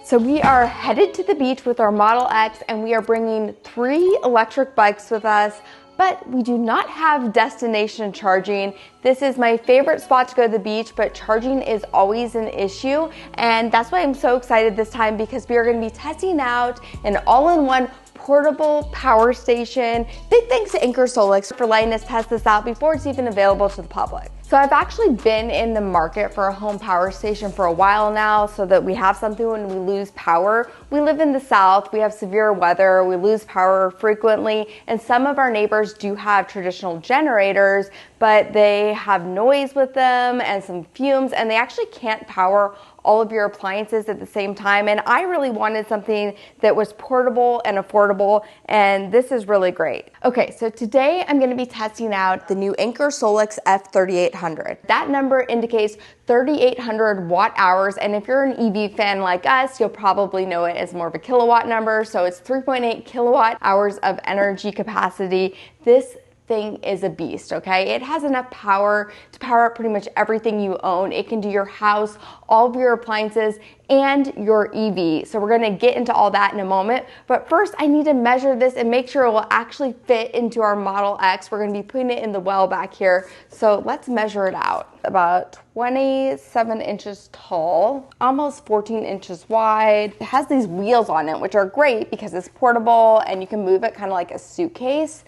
So we are headed to the beach with our Model X, and we are bringing 3 electric bikes with us, but we do not have destination charging. This is my favorite spot to go to the beach, but charging is always an issue. And that's why I'm so excited this time, because we are gonna be testing out an all-in-one portable power station. Big thanks to Anker Solix for letting us test this out before it's even available to the public. So I've actually been in the market for a home power station for a while now, so that we have something when we lose power. We live in the South, we have severe weather, we lose power frequently, and some of our neighbors do have traditional generators, but they have noise with them and some fumes, and they actually can't power all of your appliances at the same time. And I really wanted something that was portable and affordable, and this is really great. Okay, so today I'm gonna be testing out the new Anker Solix F3800. That number indicates 3,800 watt hours, and if you're an EV fan like us, you'll probably know it as more of a kilowatt number, so it's 3.8 kilowatt hours of energy capacity. This thing is a beast, okay? It has enough power to power up pretty much everything you own. It can do your house, all of your appliances, and your EV. So we're gonna get into all that in a moment. But first, I need to measure this and make sure it will actually fit into our Model X. We're gonna be putting it in the well back here. So let's measure it out. About 27 inches tall, almost 14 inches wide. It has these wheels on it, which are great because it's portable and you can move it kind of like a suitcase.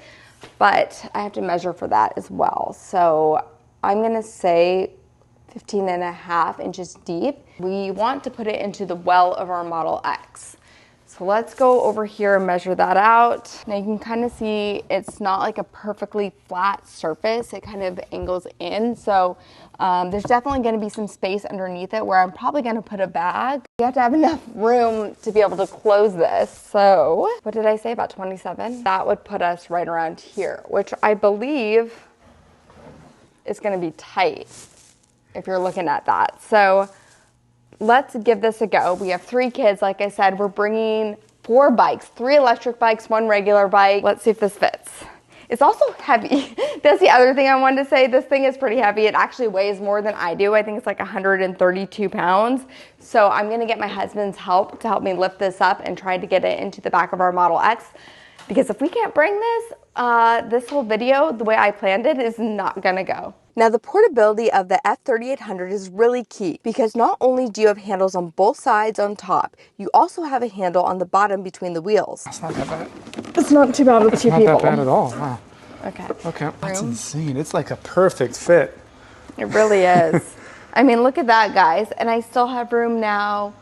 But I have to measure for that as well. So I'm gonna say 15.5 inches deep. We want to put it into the well of our Model X. So let's go over here and measure that out. Now you can kind of see it's not like a perfectly flat surface. It kind of angles in. So there's definitely gonna be some space underneath it where I'm probably gonna put a bag. You have to have enough room to be able to close this. So what did I say, about 27? That would put us right around here, which I believe is gonna be tight if you're looking at that. So let's give this a go. We have 3 kids, like I said. We're bringing 4 bikes, 3 electric bikes, 1 regular bike. Let's see if this fits. It's also heavy. That's the other thing I wanted to say. This thing is pretty heavy. It actually weighs more than I do. I think it's like 132 pounds. So I'm gonna get my husband's help to help me lift this up and try to get it into the back of our Model X. Because if we can't bring this, this whole video, the way I planned it, is not gonna go. Now the portability of the F3800 is really key, because not only do you have handles on both sides on top, you also have a handle on the bottom between the wheels. That's not that bad. It's not too bad with 2 people. Not that bad at all, wow. Okay. Okay, that's insane. It's like a perfect fit. It really is. I mean, look at that, guys. And I still have room now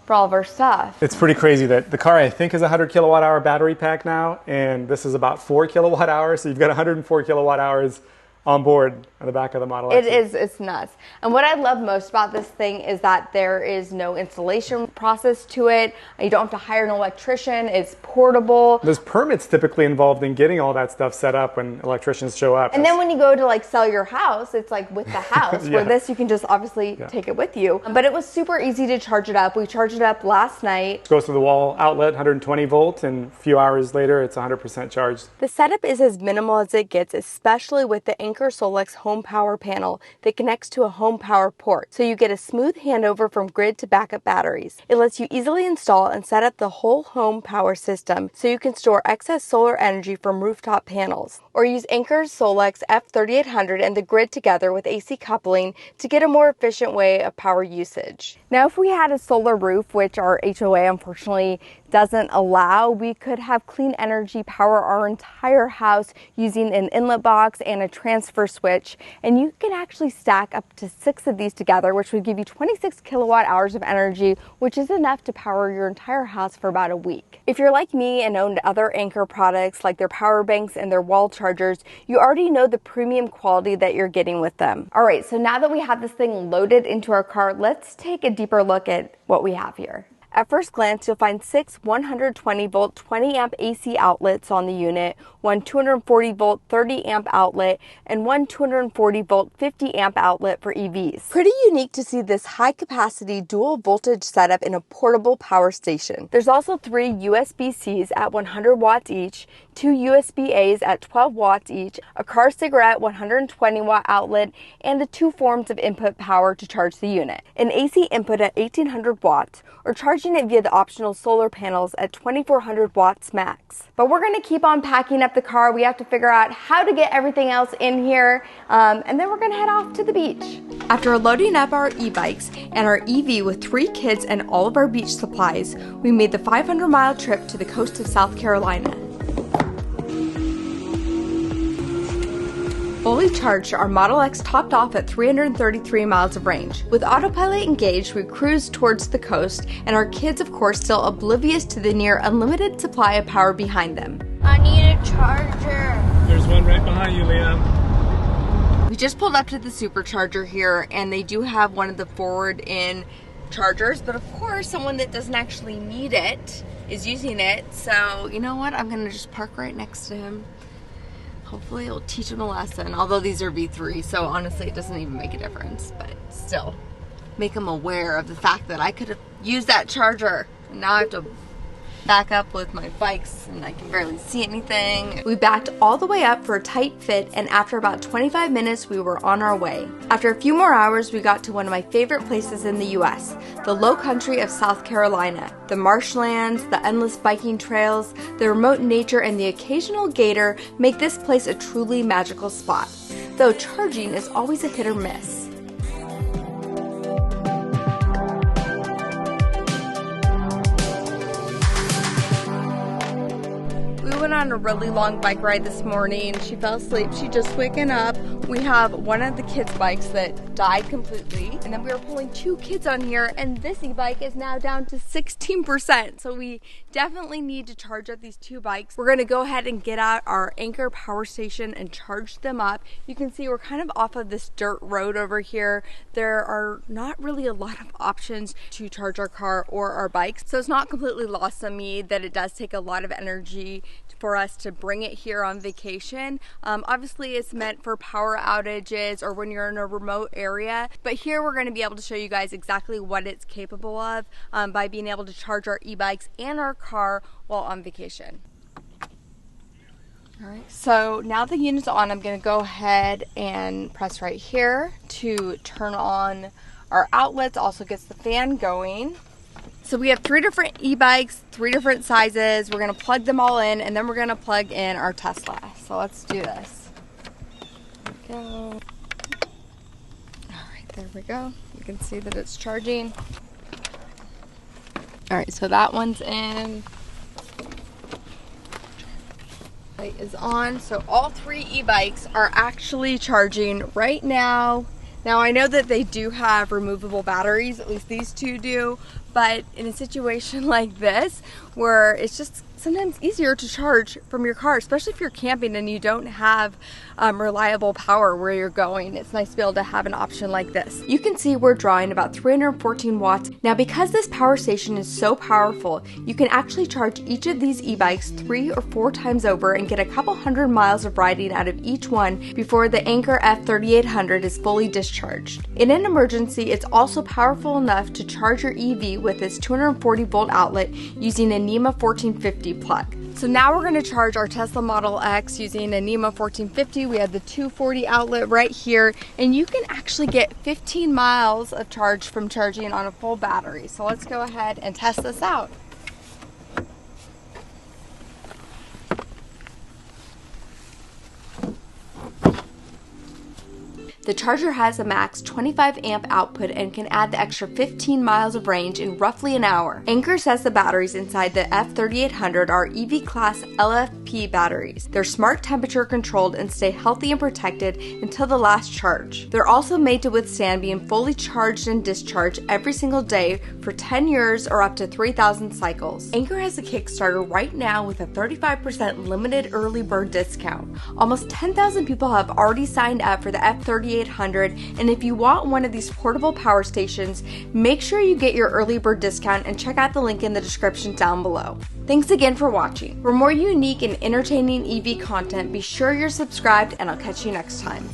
for all of our stuff. It's pretty crazy that the car, I think, is a 100 kilowatt hour battery pack now, and this is about 4 kilowatt hours, so you've got 104 kilowatt hours on board on the back of the Model X. It is, it's nuts. And what I love most about this thing is that there is no installation process to it. You don't have to hire an electrician. It's portable. There's permits typically involved in getting all that stuff set up when electricians show up. And then when you go to like sell your house, it's like with the house. Yeah. Where this, you can just obviously take it with you. But it was super easy to charge it up. We charged it up last night. It goes to the wall outlet, 120 volt, and a few hours later, it's 100% charged. The setup is as minimal as it gets, especially with the Anker Solix home power panel that connects to a home power port, so you get a smooth handover from grid to backup batteries. It lets you easily install and set up the whole home power system, so you can store excess solar energy from rooftop panels, or use Anker's Solix F3800 and the grid together with AC coupling to get a more efficient way of power usage. Now, if we had a solar roof, which our HOA unfortunately doesn't allow, we could have clean energy power our entire house using an inlet box and a transfer switch, and you can actually stack up to 6 of these together, which would give you 26 kilowatt hours of energy, which is enough to power your entire house for about a week. If you're like me and owned other Anker products like their power banks and their wall chargers, you already know the premium quality that you're getting with them. All right, so now that we have this thing loaded into our car, let's take a deeper look at what we have here. At first glance, you'll find 6 120 volt 20 amp AC outlets on the unit, one 240 volt 30 amp outlet, and one 240 volt 50 amp outlet for EVs. Pretty unique to see this high capacity dual voltage setup in a portable power station. There's also 3 USB-Cs at 100 watts each, 2 USB-As at 12 watts each, a car cigarette 120 watt outlet, and the 2 forms of input power to charge the unit. An AC input at 1800 watts, or charge charging it via the optional solar panels at 2400 watts max. But we're going to keep on packing up the car. We have to figure out how to get everything else in here, and then we're going to head off to the beach. After loading up our e-bikes and our EV with 3 kids and all of our beach supplies, we made the 500-mile trip to the coast of South Carolina. Fully charged, our Model X topped off at 333 miles of range. With autopilot engaged, we cruised towards the coast, and our kids, of course, still oblivious to the near unlimited supply of power behind them. I need a charger. There's one right behind you, Liam. We just pulled up to the supercharger here, and they do have one of the forward-in chargers, but of course, someone that doesn't actually need it is using it. So, you know what? I'm gonna just park right next to him. Hopefully it'll teach him a lesson, although these are V3, so honestly it doesn't even make a difference, but still make him aware of the fact that I could have used that charger, and now I have to back up with my bikes and I can barely see anything. We backed all the way up for a tight fit, and after about 25 minutes we were on our way. After a few more hours we got to one of my favorite places in the US, the low country of South Carolina. The marshlands, the endless biking trails, the remote nature, and the occasional gator make this place a truly magical spot, though charging is always a hit or miss. We went on a really long bike ride this morning. She fell asleep. She just waken up. We have one of the kids' bikes that died completely, and then we were pulling 2 kids on here, and this e-bike is now down to 16%. So we definitely need to charge up these 2 bikes. We're gonna go ahead and get out our Anker power station and charge them up. You can see we're kind of off of this dirt road over here. There are not really a lot of options to charge our car or our bikes, so it's not completely lost on me that it does take a lot of energy for us to bring it here on vacation. Obviously it's meant for power outages or when you're in a remote area, but here we're going to be able to show you guys exactly what it's capable of by being able to charge our e-bikes and our car while on vacation. Alright, so now the unit's on, I'm going to go ahead and press right here to turn on our outlets, also gets the fan going. So we have 3 different e-bikes, 3 different sizes. We're gonna plug them all in, and then we're gonna plug in our Tesla. So let's do this. There we go. All right, there we go. You can see that it's charging. All right, so that one's in. Light is on. So all 3 e-bikes are actually charging right now. Now I know that they do have removable batteries, at least these 2 do, but in a situation like this where it's just sometimes easier to charge from your car, especially if you're camping and you don't have reliable power where you're going. It's nice to be able to have an option like this. You can see we're drawing about 314 watts. Now because this power station is so powerful, you can actually charge each of these e-bikes 3 or 4 times over and get a couple hundred miles of riding out of each one before the Anker F3800 is fully discharged. In an emergency, it's also powerful enough to charge your EV with this 240 volt outlet using a NEMA 1450 plug. So now we're going to charge our Tesla Model X using a NEMA 1450. We have the 240 outlet right here, and you can actually get 15 miles of charge from charging on a full battery. So let's go ahead and test this out. The charger has a max 25 amp output and can add the extra 15 miles of range in roughly an hour. Anker says the batteries inside the F3800 are EV class LFP batteries. They're smart temperature controlled and stay healthy and protected until the last charge. They're also made to withstand being fully charged and discharged every single day for 10 years or up to 3,000 cycles. Anker has a Kickstarter right now with a 35% limited early bird discount. Almost 10,000 people have already signed up for the F3800, and if you want one of these portable power stations, make sure you get your early bird discount and check out the link in the description down below. Thanks again for watching. For more unique and entertaining EV content, be sure you're subscribed, and I'll catch you next time.